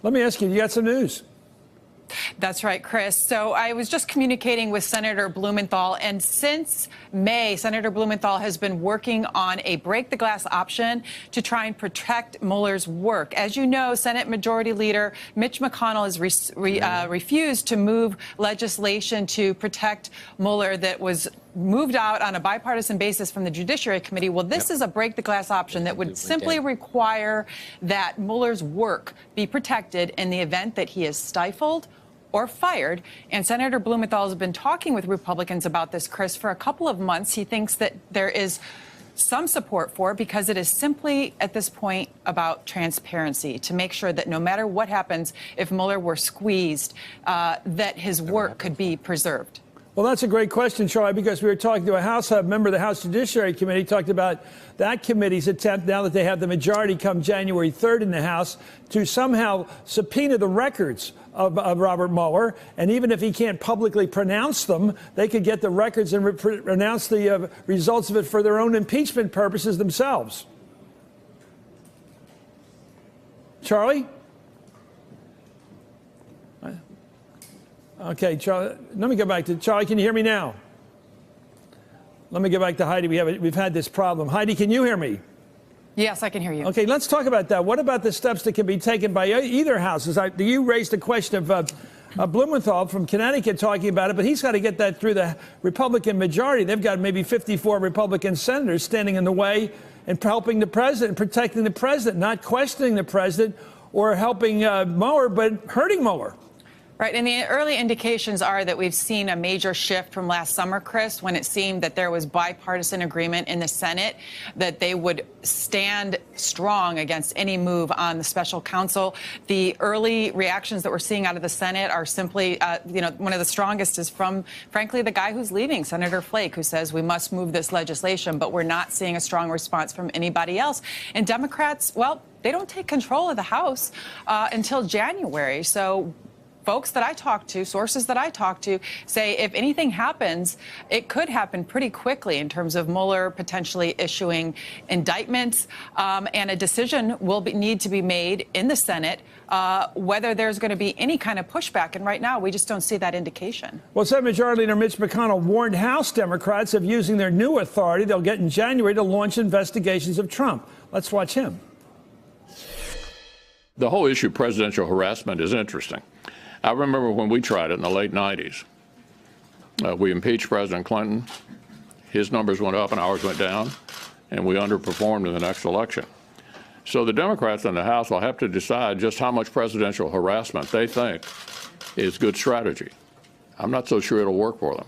Let me ask you, you got some news? That's right, Chris. So I was just communicating with Senator Blumenthal, and since May, Senator Blumenthal has been working on a break-the-glass option to try and protect Mueller's work. As you know, Senate Majority Leader Mitch McConnell has refused to move legislation to protect Mueller that was moved out on a bipartisan basis from the Judiciary Committee. Well, this is a break-the-glass option that would simply require that Mueller's work be protected in the event that he is stifled or fired. And Senator Blumenthal has been talking with Republicans about this, Chris, for a couple of months. He thinks that there is some support for it because it is simply, at this point, about transparency, to make sure that no matter what happens, if Mueller were squeezed, that his work could be preserved. Well, that's a great question, Charlie, because we were talking to a member of the House Judiciary Committee, talked about that committee's attempt, now that they have the majority come January 3rd in the House, to somehow subpoena the records of Robert Mueller. And even if he can't publicly pronounce them, they could get the records and announce the results of it for their own impeachment purposes themselves. Charlie? Okay, Charlie, let me go back to Charlie. Can you hear me now? Let me get back to Heidi. We've had this problem. Heidi, can you hear me? Yes, I can hear you. Okay, let's talk about that. What about the steps that can be taken by either houses? You raised the question of Blumenthal from Connecticut talking about it, but he's got to get that through the Republican majority. They've got maybe 54 Republican senators standing in the way and helping the president, protecting the president, not questioning the president or helping Mueller, but hurting Mueller. Right, and the early indications are that we've seen a major shift from last summer, Chris, when it seemed that there was bipartisan agreement in the Senate that they would stand strong against any move on the special counsel. The early reactions that we're seeing out of the Senate are simply, one of the strongest is from, frankly, the guy who's leaving, Senator Flake, who says we must move this legislation, but we're not seeing a strong response from anybody else. And Democrats, well, they don't take control of the House until January. So folks that I talk to, sources that I talk to, say if anything happens, it could happen pretty quickly in terms of Mueller potentially issuing indictments, and a decision will need to be made in the Senate whether there's going to be any kind of pushback. And right now, we just don't see that indication. Well, Senate Majority Leader Mitch McConnell warned House Democrats of using their new authority they'll get in January to launch investigations of Trump. Let's watch him. The whole issue of presidential harassment is interesting. I remember when we tried it in the late 90s. We impeached President Clinton. His numbers went up and ours went down, and we underperformed in the next election. So the Democrats in the House will have to decide just how much presidential harassment they think is good strategy. I'm not so sure it'll work for them.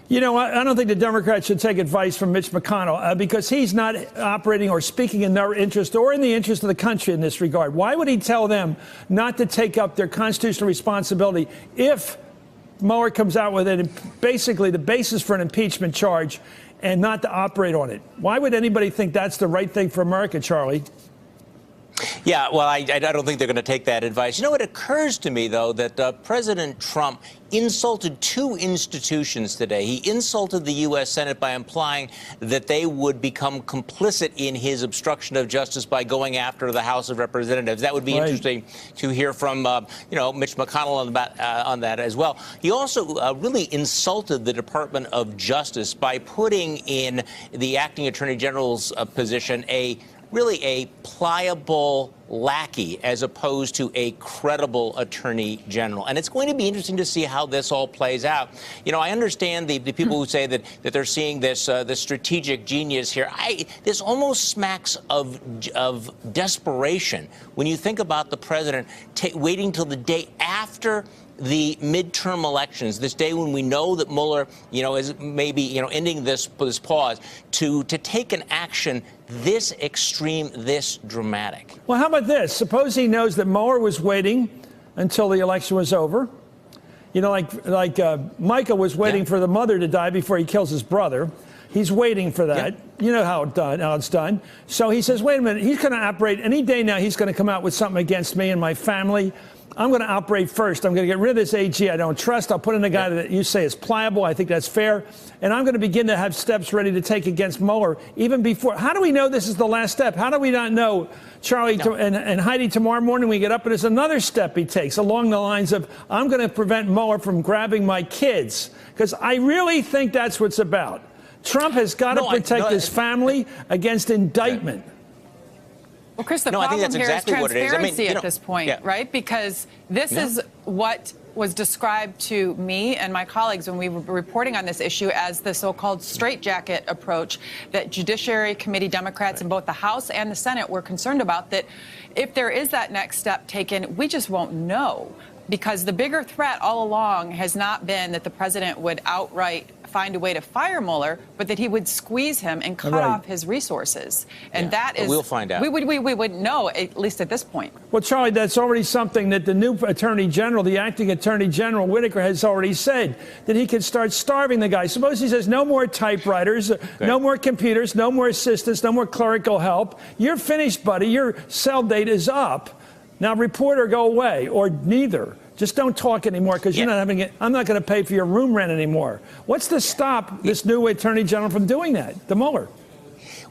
You know, I don't think the Democrats should take advice from Mitch McConnell because he's not operating or speaking in their interest or in the interest of the country in this regard. Why would he tell them not to take up their constitutional responsibility if Mueller comes out with it, basically the basis for an impeachment charge, and not to operate on it? Why would anybody think that's the right thing for America, Charlie? Yeah, well, I don't think they're going to take that advice. You know, it occurs to me, though, that President Trump insulted two institutions today. He insulted the U.S. Senate by implying that they would become complicit in his obstruction of justice by going after the House of Representatives. That would be interesting to hear from, Mitch McConnell on that as well. He also really insulted the Department of Justice by putting in the acting attorney general's position really a pliable lackey as opposed to a credible attorney general. And it's going to be interesting to see how this all plays out. You know, I understand the people who say that they're seeing this strategic genius here. This almost smacks of desperation when you think about the president waiting till the day after the midterm elections, this day when we know that Mueller, is maybe, ending this pause, to take an action this extreme, this dramatic. Well, how about this? Suppose he knows that Mueller was waiting until the election was over. You know, like Micah was waiting for the mother to die before he kills his brother. He's waiting for that. Yep. You know how it's done. So he says, wait a minute, he's going to operate any day now. He's going to come out with something against me and my family. I'm going to operate first. I'm going to get rid of this AG I don't trust. I'll put in a guy that you say is pliable. I think that's fair. And I'm going to begin to have steps ready to take against Mueller even before. How do we know this is the last step? How do we not know, Charlie and Heidi, tomorrow morning we get up and there's another step he takes along the lines of, I'm going to prevent Mueller from grabbing my kids? Because I really think that's what it's about. Trump has got to protect his family against indictment. Well, Chris, the problem here is transparency at this point, right? Because this is what was described to me and my colleagues when we were reporting on this issue as the so-called straitjacket approach that Judiciary Committee Democrats in both the House and the Senate were concerned about, that if there is that next step taken, we just won't know. Because the bigger threat all along has not been that the president would outright find a way to fire Mueller, but that he would squeeze him and cut off his resources. And that is, we'll find out. We wouldn't know, at least at this point. Well, Charlie, that's already something that the new Attorney General, the acting Attorney General, Whitaker, has already said, that he could start starving the guy. Suppose he says no more typewriters, no more computers, no more assistants, no more clerical help. You're finished, buddy. Your cell date is up. Now, report or go away, or neither. Just don't talk anymore because you're not having it. I'm not going to pay for your room rent anymore. What's to stop this new Attorney General from doing that, the Mueller?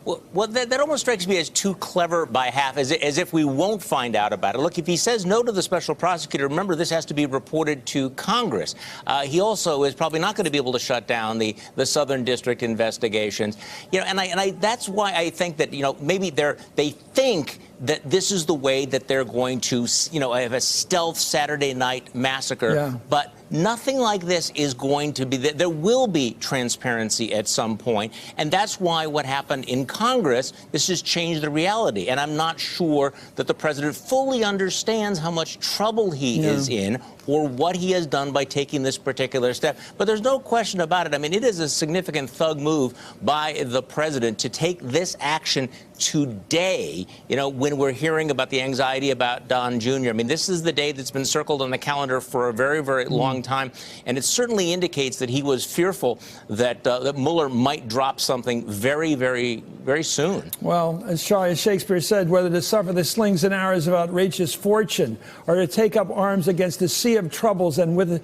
Well, that almost strikes me as too clever by half, as if we won't find out about it. Look, if he says no to the special prosecutor, remember, this has to be reported to Congress. He also is probably not going to be able to shut down the Southern District investigations. You know, and that's why I think that, you know, maybe they think that this is the way that they're going to, you know, have a stealth Saturday night massacre. But nothing like this is going to be. There will be transparency at some point, and that's why what happened in Congress, this has changed the reality. And I'm not sure that the president fully understands how much trouble he is in, or what he has done by taking this particular step. But there's no question about it. I mean, it is a significant thug move by the president to take this action today, you know, when we're hearing about the anxiety about Don Jr. I mean, this is the day that's been circled on the calendar for a very, very long time. And it certainly indicates that he was fearful that, that Mueller might drop something very, very, very soon. Well, as Shakespeare said, whether to suffer the slings and arrows of outrageous fortune or to take up arms against a sea of troubles and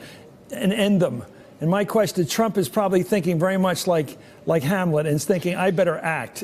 end them. And my question, Trump is probably thinking very much like Hamlet and is thinking, I better act.